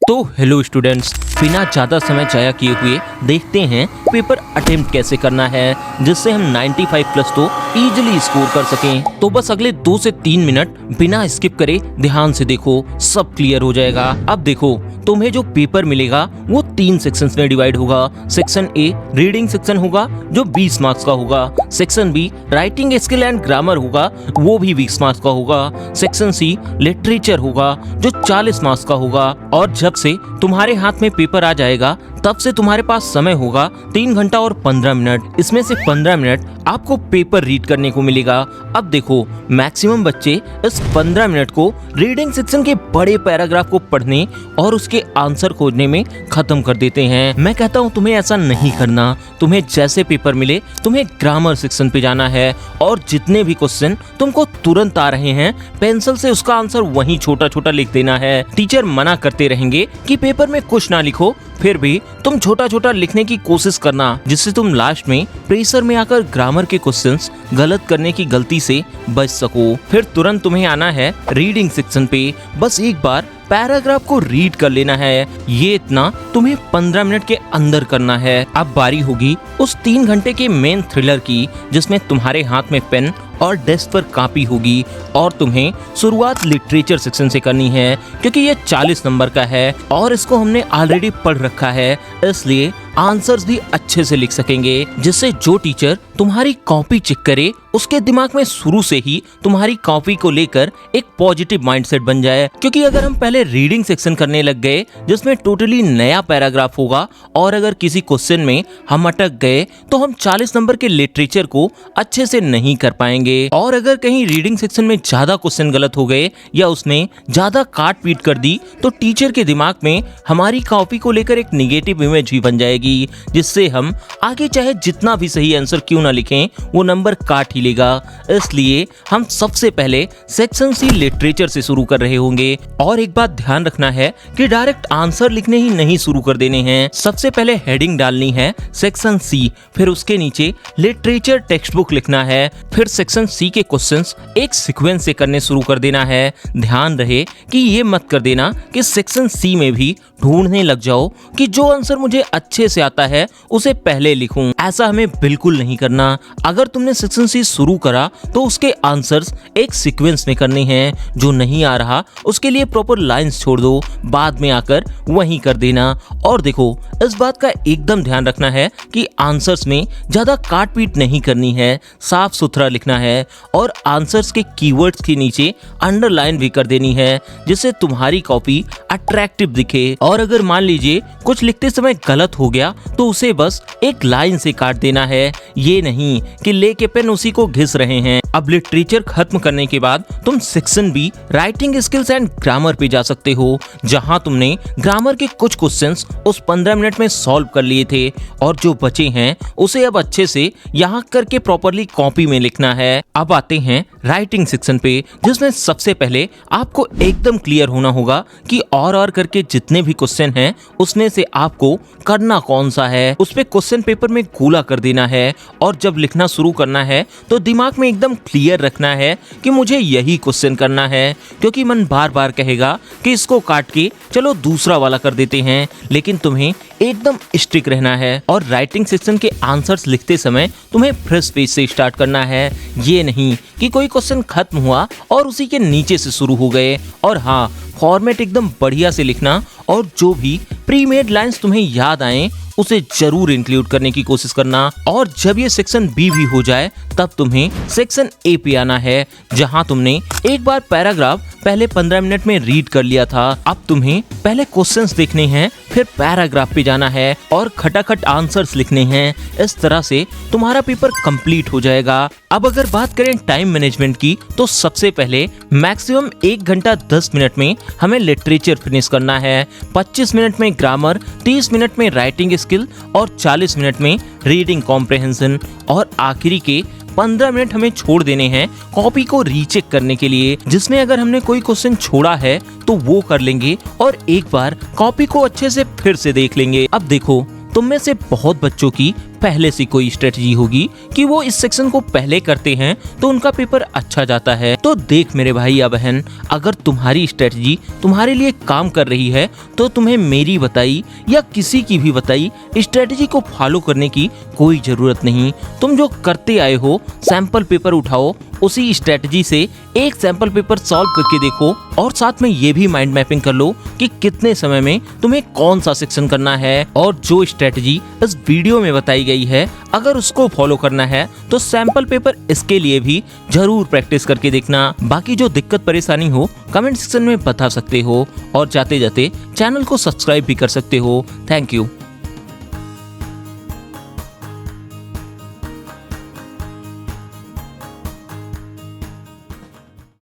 तो hello students, बिना ज़्यादा समय जाया किए हुए देखते हैं पेपर अटेम्प्ट कैसे करना है जिससे हम 95 प्लस तो इजीली स्कोर कर सकें। तो बस अगले 2 से 3 मिनट बिना स्किप करे ध्यान से देखो, सब क्लियर हो जाएगा। अब देखो, तुम्हें जो पेपर मिलेगा वो 3 सेक्शंस में डिवाइड होगा। सेक्शन ए रीडिंग सेक्शन होगा जो 20 मार्क्स का होगा। Section be writing skill and grammar होगा, वो भी 20 मार्क्स का होगा। सेक्शन सी लिटरेचर होगा जो 40 मार्क्स का होगा। और जब से तुम्हारे हाथ में पेपर आ जाएगा तब से तुम्हारे पास समय होगा 3 घंटा और 15 मिनट। इसमें से 15 मिनट आपको पेपर रीड करने को मिलेगा। अब देखो, मैक्सिमम बच्चे इस 15 मिनट को रीडिंग सेक्शन के बड़े पैराग्राफ को पढ़ने और उसके आंसर खोजने में खत्म कर देते हैं। मैं कहता हूँ तुम्हें ऐसा नहीं करना। तुम्हें जैसे पेपर मिले तुम्हें ग्रामर सेक्शन पे जाना है और जितने भी क्वेश्चन तुमको तुरंत आ रहे हैं पेंसिल से उसका आंसर वहीं छोटा छोटा लिख देना है। टीचर मना करते रहेंगे कि पेपर में कुछ ना लिखो, फिर भी तुम छोटा छोटा लिखने की कोशिश करना, जिससे तुम लास्ट में प्रेशर में आकर ग्रामर के क्वेश्चंस गलत करने की गलती से बच सको। फिर तुरंत तुम्हें आना है रीडिंग सेक्शन पे। बस एक बार पैराग्राफ को रीड कर लेना है। ये इतना तुम्हें 15 मिनट के अंदर करना है। अब बारी होगी उस 3 घंटे के मेन थ्रिलर की, जिसमें तुम्हारे हाथ में पेन और डेस्क पर कॉपी होगी और तुम्हें शुरुआत लिटरेचर सेक्शन से करनी है, क्योंकि ये 40 नंबर का है और इसको हमने ऑलरेडी पढ़ रखा है, इसलिए आंसर्स भी अच्छे से लिख सकेंगे, जिससे जो टीचर तुम्हारी कॉपी चेक करे उसके दिमाग में शुरू से ही तुम्हारी कॉपी को लेकर एक पॉजिटिव माइंडसेट बन जाए। क्योंकि अगर हम पहले रीडिंग सेक्शन करने लग गए जिसमें टोटली नया पैराग्राफ होगा और अगर किसी क्वेश्चन में हम अटक गए तो हम 40 नंबर के लिटरेचर को अच्छे से नहीं कर पाएंगे। और अगर कहीं रीडिंग सेक्शन में ज्यादा क्वेश्चन गलत हो गए या उसने ज्यादा काट पीट कर दी तो टीचर के दिमाग में हमारी कॉपी को लेकर एक निगेटिव इमेज भी बन जाएगी, जिससे हम आगे चाहे जितना भी सही आंसर क्यों ना लिखें वो नंबर काट ही लेगा। इसलिए हम सबसे पहले सेक्शन सी लिटरेचर से शुरू कर रहे होंगे। और एक बात ध्यान रखना है कि डायरेक्ट आंसर लिखने ही नहीं शुरू कर देने हैं। सबसे पहले हेडिंग डालनी है सेक्शन सी, फिर उसके नीचे लिटरेचर टेक्स्ट बुक लिखना है, फिर सेक्शन सी के क्वेश्चंस एक सीक्वेंस से करने शुरू कर देना है। ध्यान रहे कि ये मत कर देना कि सेक्शन सी में भी ढूंढने लग जाओ कि जो आंसर मुझे अच्छे से आता है उसे पहले लिखूं। ऐसा हमें बिल्कुल नहीं करना। अगर तुमने सेक्शन सी शुरू करा तो उसके आंसर्स एक सीक्वेंस में करने हैं। जो नहीं आ रहा उसके लिए प्रॉपर लाइंस छोड़ दो, बाद में आकर वहीं कर देना। और देखो, इस बात का एकदम ध्यान रखना है कि आंसर्स में ज्यादा काट पीट नहीं करनी है, साफ सुथरा लिखना है और आंसर्स के कीवर्ड्स के नीचे अंडरलाइन भी कर देनी है, जिससे तुम्हारी कॉपी अट्रैक्टिव दिखे। और अगर मान लीजिए कुछ लिखते समय गलत हो गया तो उसे बस एक लाइन से काट देना है, ये नहीं कि लेके पेन उसी को घिस रहे हैं। अब लिटरेचर खत्म करने के बाद तुम section be writing skills and grammar पे जा सकते हो, जहां तुमने ग्रामर के कुछ क्वेश्चंस उस 15 मिनट में सॉल्व कर लिए थे और जो बचे हैं उसे अब अच्छे से यहाँ करके प्रॉपरली कॉपी में लिखना है। अब आते हैं राइटिंग सेक्शन पे, जिसमें सबसे पहले आपको एकदम क्लियर होना होगा कि और करके जितने भी क्वेश्चन हैं उसमें से आपको करना कौन सा है। उस पे क्वेश्चन पेपर में गोला कर देना है और जब लिखना शुरू करना है तो दिमाग में एकदम क्लियर रखना है कि मुझे यही क्वेश्चन करना है, क्योंकि मन बार बार कहेगा कि इसको काट के चलो दूसरा वाला कर देते हैं। लेकिन तुम्हें एकदम स्ट्रिक्ट रहना है और राइटिंग सेक्शन के आंसर्स लिखते समय तुम्हें फ्रेश पेज से स्टार्ट करना है। ये नहीं कि कोई क्वेश्चन खत्म हुआ और उसी के नीचे से शुरू हो गए। और हाँ, फॉर्मेट एकदम बढ़िया से लिखना और जो भी प्री मेड लाइंस तुम्हें याद आए उसे जरूर इंक्लूड करने की कोशिश करना। और जब ये सेक्शन बी भी हो जाए तब तुम्हें सेक्शन ए पे आना है, जहां तुमने एक बार पैराग्राफ पहले 15 मिनट में रीड कर लिया था। अब तुम्हें पहले क्वेश्चंस देखने हैं, फिर पैराग्राफ पे जाना है और खटाखट आंसर्स लिखने हैं। इस तरह से तुम्हारा पेपर कंप्लीट हो जाएगा। अब अगर बात करें टाइम मैनेजमेंट की तो सबसे पहले मैक्सिमम 1 घंटा 10 मिनट में हमें लिटरेचर फिनिश करना है, 25 मिनट में ग्रामर, 30 मिनट में राइटिंग स्किल और 40 मिनट में रीडिंग कॉम्प्रिहेंशन और आखिरी के 15 मिनट हमें छोड़ देने हैं कॉपी को रीचेक करने के लिए, जिसमें अगर हमने कोई क्वेश्चन छोड़ा है तो वो कर लेंगे और एक बार कॉपी को अच्छे से फिर से देख लेंगे। अब देखो, तुम में से बहुत बच्चों की पहले से कोई स्ट्रेटजी होगी कि वो इस सेक्शन को पहले करते हैं तो उनका पेपर अच्छा जाता है। तो देख मेरे भाई या बहन, अगर तुम्हारी स्ट्रेटजी तुम्हारे लिए काम कर रही है तो तुम्हें मेरी बताई या किसी की भी बताई स्ट्रेटजी को फॉलो करने की कोई जरूरत नहीं। तुम जो करते आए हो, सैंपल पेपर उठाओ, उसी स्ट्रेटजी से एक सैंपल पेपर सॉल्व करके देखो और साथ में ये भी माइंड मैपिंग कर लो कि कितने समय में तुम्हें कौन सा सेक्शन करना है। और जो स्ट्रेटजी इस वीडियो में बताई गई है, अगर उसको फॉलो करना है तो सैंपल पेपर इसके लिए भी जरूर प्रैक्टिस करके देखना। बाकी जो दिक्कत परेशानी हो कमेंट सेक्शन में बता सकते हो और जाते जाते चैनल को सब्सक्राइब भी कर सकते हो। Thank you.